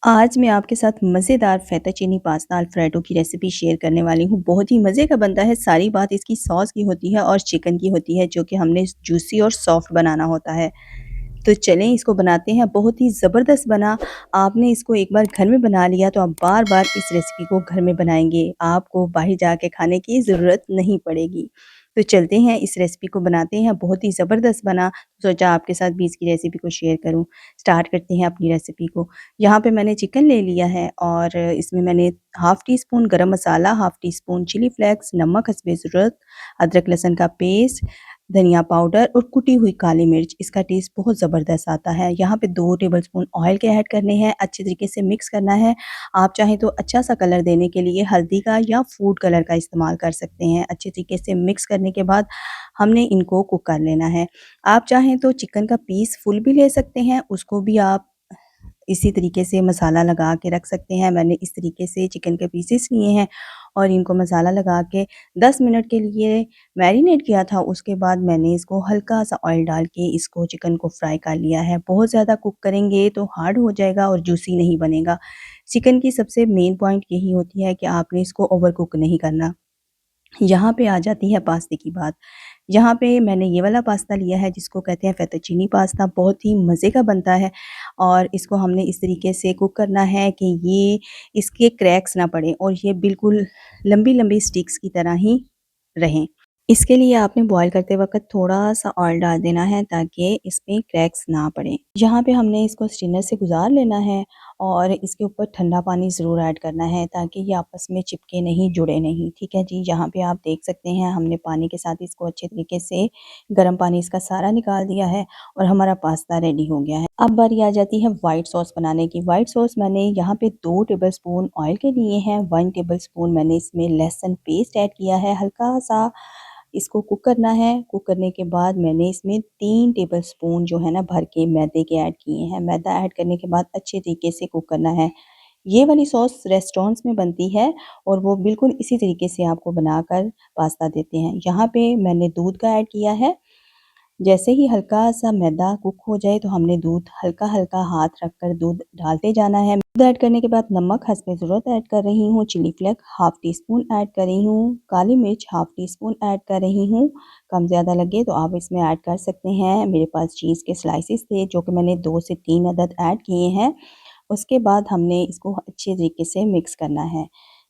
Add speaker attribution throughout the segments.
Speaker 1: आज मैं आपके साथ मज़ेदार फ़ेटाचीनी पास्ता अल्फ्रेडो की रेसिपी शेयर करने वाली हूँ। बहुत ही मज़े का बनता है, सारी बात इसकी सॉस की होती है और चिकन की होती है, जो कि हमने जूसी और सॉफ्ट बनाना होता है। तो चलें इसको बनाते हैं, बहुत ही ज़बरदस्त बना। आपने इसको एक बार घर में बना लिया तो आप बार-बार इस रेसिपी को घर में बनाएँगे। आपको बाहर जाके खाने की ज़रूरत नहीं पड़ेगी। तो चलते हैं इस रेसिपी को बनाते हैं, बहुत ही ज़बरदस्त बना, सोचा आपके साथ भी इसकी रेसिपी को शेयर करूँ। स्टार्ट करते हैं अपनी रेसिपी को। यहाँ पे मैंने चिकन ले लिया है और इसमें मैंने half teaspoon garam masala, half teaspoon chilli flakes, नमक हस्बे ज़रूरत, अदरक लहसुन का पेस्ट, धनिया पाउडर और कुटी हुई काली मिर्च। इसका टेस्ट बहुत ज़बरदस्त आता है। यहाँ पे 2 टेबलस्पून ऑयल के ऐड करने हैं, अच्छे तरीके से मिक्स करना है। आप चाहें तो अच्छा-सा कलर देने के लिए हल्दी का या फूड कलर का इस्तेमाल कर सकते हैं। अच्छे तरीके से मिक्स करने के बाद हमने इनको कुक कर लेना है। आप चाहें तो चिकन का पीस फुल भी ले सकते हैं, उसको भी आप इसी तरीके से मसाला लगा के रख सकते हैं। मैंने इस तरीके से चिकन के पीसेस लिए हैं और इनको मसाला लगा के 10 मिनट के लिए मैरिनेट किया था। उसके बाद मैंने इसको हल्का-सा ऑयल डाल के इसको चिकन को फ्राई कर लिया है। बहुत ज़्यादा कुक करेंगे तो हार्ड हो जाएगा और जूसी नहीं बनेगा। चिकन की सबसे मेन पॉइंट यही होती है कि आपने इसको ओवर कुक नहीं करना। यहाँ पे आ जाती है पास्ते की बात। यहाँ पे मैंने ये वाला पास्ता लिया है जिसको कहते हैं फेत्तूचीनी पास्ता, बहुत ही मज़े का बनता है और इसको हमने इस तरीके से कुक करना है कि ये इसके क्रैक्स ना पड़े और ये बिल्कुल लंबी-लंबी स्टिक्स की तरह ही रहें। इसके लिए आपने बॉयल करते वक़्त थोड़ा-सा ऑयल डाल देना है ताकि इसमें क्रैक्स ना पड़ें। यहाँ पे हमने इसको स्ट्रेनर से गुज़ार लेना है और इसके ऊपर ठंडा पानी ज़रूर ऐड करना है ताकि ये आपस में चिपके नहीं, जुड़े नहीं। ठीक है जी, यहाँ पे आप देख सकते हैं हमने पानी के साथ इसको अच्छे तरीके से गर्म पानी इसका सारा निकाल दिया है और हमारा पास्ता रेडी हो गया है। अब बारी आ जाती है व्हाइट सॉस बनाने की। व्हाइट सॉस मैंने यहाँ पे 2 टेबलस्पून ऑयल के लिए हैं, 1 टेबलस्पून मैंने इसमें लहसुन पेस्ट ऐड किया है, हल्का-सा इसको कुक करना है। कुक करने के बाद मैंने इसमें 3 टेबलस्पून जो है ना भर के मैदे के ऐड किए हैं। मैदा ऐड करने के बाद अच्छे तरीके से कुक करना है। ये वाली सॉस रेस्टोरेंट्स में बनती है और वो बिल्कुल इसी तरीके से आपको बनाकर पास्ता देते हैं। यहाँ पे मैंने दूध का ऐड किया है। जैसे ही हल्का-सा मैदा कुक हो जाए तो हमने दूध हल्का-हल्का हाथ रखकर दूध डालते जाना है। दूध ऐड करने के बाद नमक हस्बे ज़रूरत ऐड कर रही हूँ, chilli flakes half teaspoon add कर रही हूँ, काली मिर्च हाफ़ टी स्पून ऐड कर रही हूँ। कम ज़्यादा लगे तो आप इसमें ऐड कर सकते हैं। मेरे पास चीज़ के स्लाइसेस थे जो कि मैंने 2 से 3 अदद ऐड किए हैं। उसके बाद हमने इसको अच्छे तरीके से मिक्स करना है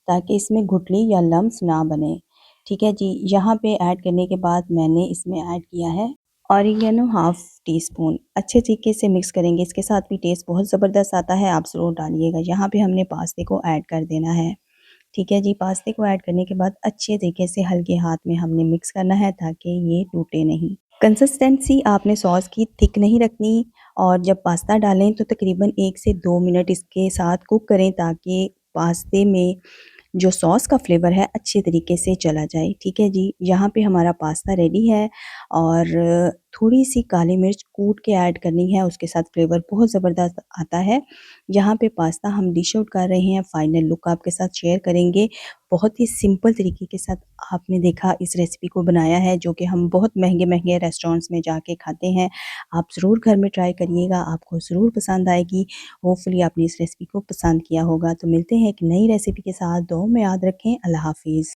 Speaker 1: ताकि इसमें गुठली या लम्स ना बने। ठीक है जी, यहाँ पे ऐड करने के बाद मैंने इसमें ऐड किया है ऑरिगेनो हाफ़ टी स्पून। अच्छे तरीके से मिक्स करेंगे, इसके साथ भी टेस्ट बहुत ज़बरदस्त आता है, आप ज़रूर डालिएगा। यहाँ पे हमने पास्ते को ऐड कर देना है। ठीक है जी, पास्ते को ऐड करने के बाद अच्छे तरीके से हल्के हाथ में हमने मिक्स करना है ताकि ये टूटे नहीं। कंसिस्टेंसी आपने सॉस की थिक नहीं रखनी और जब पास्ता डालें तो तकरीबन 1 से 2 मिनट इसके साथ कुक करें ताकि पास्ते में जो सॉस का फ्लेवर है अच्छे तरीके से चला जाए। ठीक है जी, यहाँ पे हमारा पास्ता रेडी है और थोड़ी-सी काली मिर्च कूट के ऐड करनी है, उसके साथ फ्लेवर बहुत ज़बरदस्त आता है। यहाँ पे पास्ता हम डिश आउट कर रहे हैं, फाइनल लुक आपके साथ शेयर करेंगे। बहुत ही सिंपल तरीके के साथ आपने देखा इस रेसिपी को बनाया है, जो कि हम बहुत महँगे-महँगे रेस्टोरेंट्स में जाके खाते हैं। आप ज़रूर घर में ट्राई करिएगा, आपको ज़रूर पसंद आएगी। होपफुली आपने इस रेसिपी को पसंद किया होगा। तो मिलते हैं एक नई रेसिपी के साथ, दुआओं में याद रखें। अल्लाह हाफ़िज़।